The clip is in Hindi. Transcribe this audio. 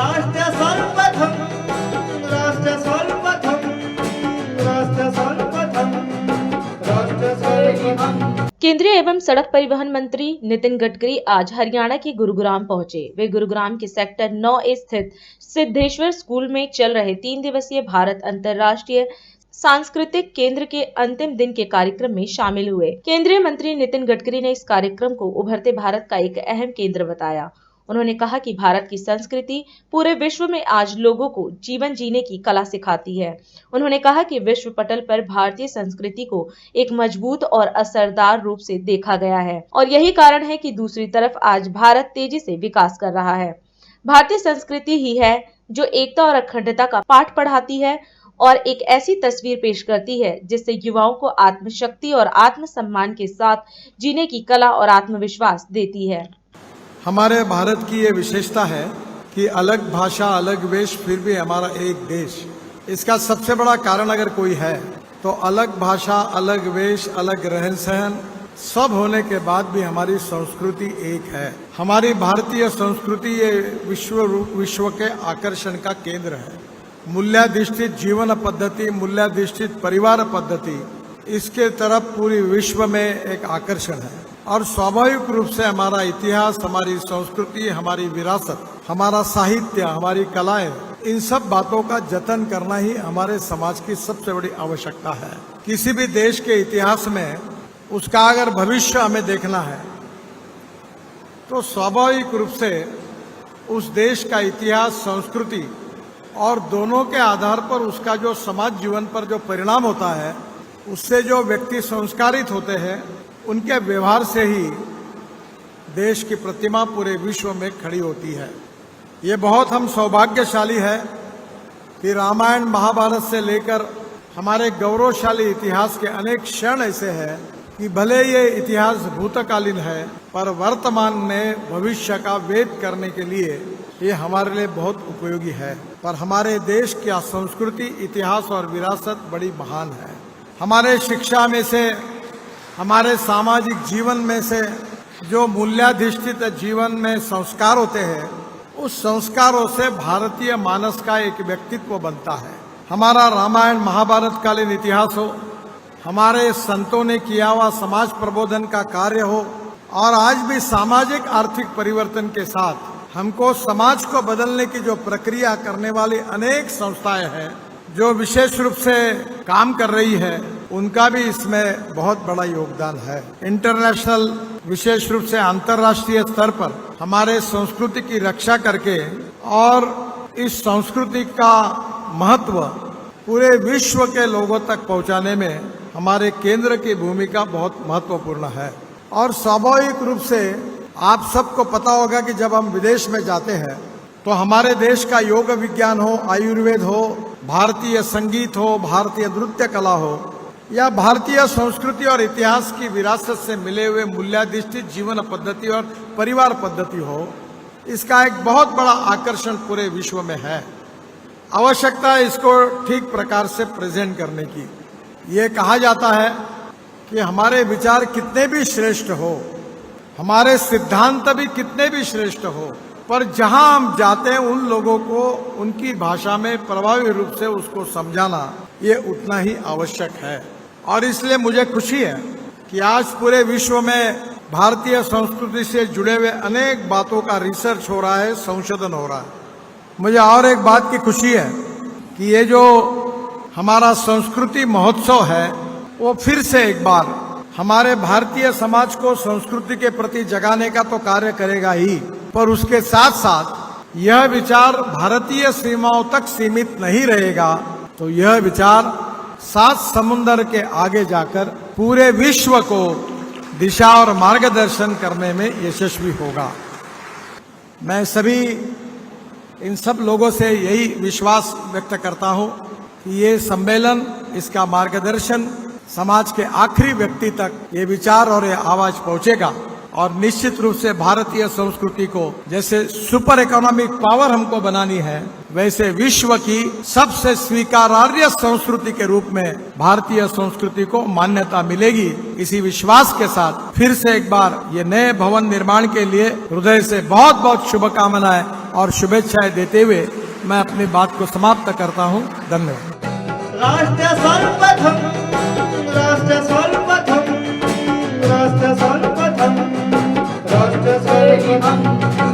राष्ट्र सर्वप्रथम, राष्ट्र सर्वप्रथम, राष्ट्र सर्वप्रथम, राष्ट्र सर्वप्रथम। केंद्रीय एवं सड़क परिवहन मंत्री नितिन गडकरी आज हरियाणा के गुरुग्राम पहुंचे। वे गुरुग्राम के सेक्टर 9A स्थित सिद्धेश्वर स्कूल में चल रहे 3 दिवसीय भारत अंतर्राष्ट्रीय सांस्कृतिक केंद्र के अंतिम दिन के कार्यक्रम में शामिल हुए। केंद्रीय मंत्री नितिन गडकरी ने इस कार्यक्रम को उभरते भारत का एक अहम केंद्र बताया। उन्होंने कहा कि भारत की संस्कृति पूरे विश्व में आज लोगों को जीवन जीने की कला सिखाती है। उन्होंने कहा कि विश्व पटल पर भारतीय संस्कृति को एक मजबूत और असरदार रूप से देखा गया है और यही कारण है कि दूसरी तरफ आज भारत तेजी से विकास कर रहा है। भारतीय संस्कृति ही है जो एकता और अखंडता का पाठ पढ़ाती है और एक ऐसी तस्वीर पेश करती है जिससे युवाओं को आत्मशक्ति और आत्मसम्मान के साथ जीने की कला और आत्मविश्वास देती है। हमारे भारत की ये विशेषता है कि अलग भाषा, अलग वेश, फिर भी हमारा एक देश। इसका सबसे बड़ा कारण अगर कोई है तो अलग भाषा, अलग वेश, अलग रहन सहन सब होने के बाद भी हमारी संस्कृति एक है। हमारी भारतीय संस्कृति ये विश्व के आकर्षण का केंद्र है। मूल्याधिष्ठित जीवन पद्धति, मूल्याधिष्ठित परिवार पद्धति, इसके तरफ पूरी विश्व में एक आकर्षण है और स्वाभाविक रूप से हमारा इतिहास, हमारी संस्कृति, हमारी विरासत, हमारा साहित्य, हमारी कलाएं, इन सब बातों का जतन करना ही हमारे समाज की सबसे बड़ी आवश्यकता है। किसी भी देश के इतिहास में उसका अगर भविष्य हमें देखना है तो स्वाभाविक रूप से उस देश का इतिहास, संस्कृति और दोनों के आधार पर उसका जो समाज जीवन पर जो परिणाम होता है, उससे जो व्यक्ति संस्कारित होते हैं, उनके व्यवहार से ही देश की प्रतिमा पूरे विश्व में खड़ी होती है। ये बहुत हम सौभाग्यशाली है कि रामायण, महाभारत से लेकर हमारे गौरवशाली इतिहास के अनेक क्षण ऐसे हैं कि भले ये इतिहास भूतकालीन है पर वर्तमान में भविष्य का वेद करने के लिए ये हमारे लिए बहुत उपयोगी है। पर हमारे देश की संस्कृति, इतिहास और विरासत बड़ी महान है। हमारे शिक्षा में से, हमारे सामाजिक जीवन में से जो मूल्याधिष्ठित जीवन में संस्कार होते हैं, उस संस्कारों से भारतीय मानस का एक व्यक्तित्व बनता है। हमारा रामायण, महाभारत कालीन इतिहास हो, हमारे संतों ने किया हुआ समाज प्रबोधन का कार्य हो और आज भी सामाजिक आर्थिक परिवर्तन के साथ हमको समाज को बदलने की जो प्रक्रिया करने वाली अनेक संस्थाएं हैं जो विशेष रूप से काम कर रही है, उनका भी इसमें बहुत बड़ा योगदान है। इंटरनेशनल, विशेष रूप से अंतर्राष्ट्रीय स्तर पर हमारे संस्कृति की रक्षा करके और इस संस्कृति का महत्व पूरे विश्व के लोगों तक पहुंचाने में हमारे केंद्र की भूमिका बहुत महत्वपूर्ण है। और स्वाभाविक रूप से आप सबको पता होगा कि जब हम विदेश में जाते हैं तो हमारे देश का योग विज्ञान हो, आयुर्वेद हो, भारतीय संगीत हो, भारतीय नृत्य कला हो या भारतीय संस्कृति और इतिहास की विरासत से मिले हुए मूल्याधिष्ठित जीवन पद्धति और परिवार पद्धति हो, इसका एक बहुत बड़ा आकर्षण पूरे विश्व में है। आवश्यकता है इसको ठीक प्रकार से प्रेजेंट करने की। ये कहा जाता है कि हमारे विचार कितने भी श्रेष्ठ हो, हमारे सिद्धांत भी कितने भी श्रेष्ठ हो, पर जहां हम जाते हैं उन लोगों को उनकी भाषा में प्रभावी रूप से उसको समझाना ये उतना ही आवश्यक है। और इसलिए मुझे खुशी है कि आज पूरे विश्व में भारतीय संस्कृति से जुड़े हुए अनेक बातों का रिसर्च हो रहा है, संशोधन हो रहा है। मुझे और एक बात की खुशी है कि ये जो हमारा संस्कृति महोत्सव है वो फिर से एक बार हमारे भारतीय समाज को संस्कृति के प्रति जगाने का तो कार्य करेगा ही, पर उसके साथ साथ यह विचार भारतीय सीमाओं तक सीमित नहीं रहेगा, तो यह विचार 7 समुंदर के आगे जाकर पूरे विश्व को दिशा और मार्गदर्शन करने में यशस्वी होगा। मैं सभी इन सब लोगों से यही विश्वास व्यक्त करता हूं कि ये सम्मेलन, इसका मार्गदर्शन समाज के आखिरी व्यक्ति तक ये विचार और ये आवाज पहुंचेगा और निश्चित रूप से भारतीय संस्कृति को जैसे सुपर इकोनॉमिक पावर हमको बनानी है, वैसे विश्व की सबसे स्वीकार्य संस्कृति के रूप में भारतीय संस्कृति को मान्यता मिलेगी। इसी विश्वास के साथ फिर से एक बार ये नए भवन निर्माण के लिए हृदय से बहुत बहुत शुभकामनाएं और शुभेच्छाएं देते हुए मैं अपनी बात को समाप्त करता हूं। धन्यवाद। राष्ट्र सर्वप्रथम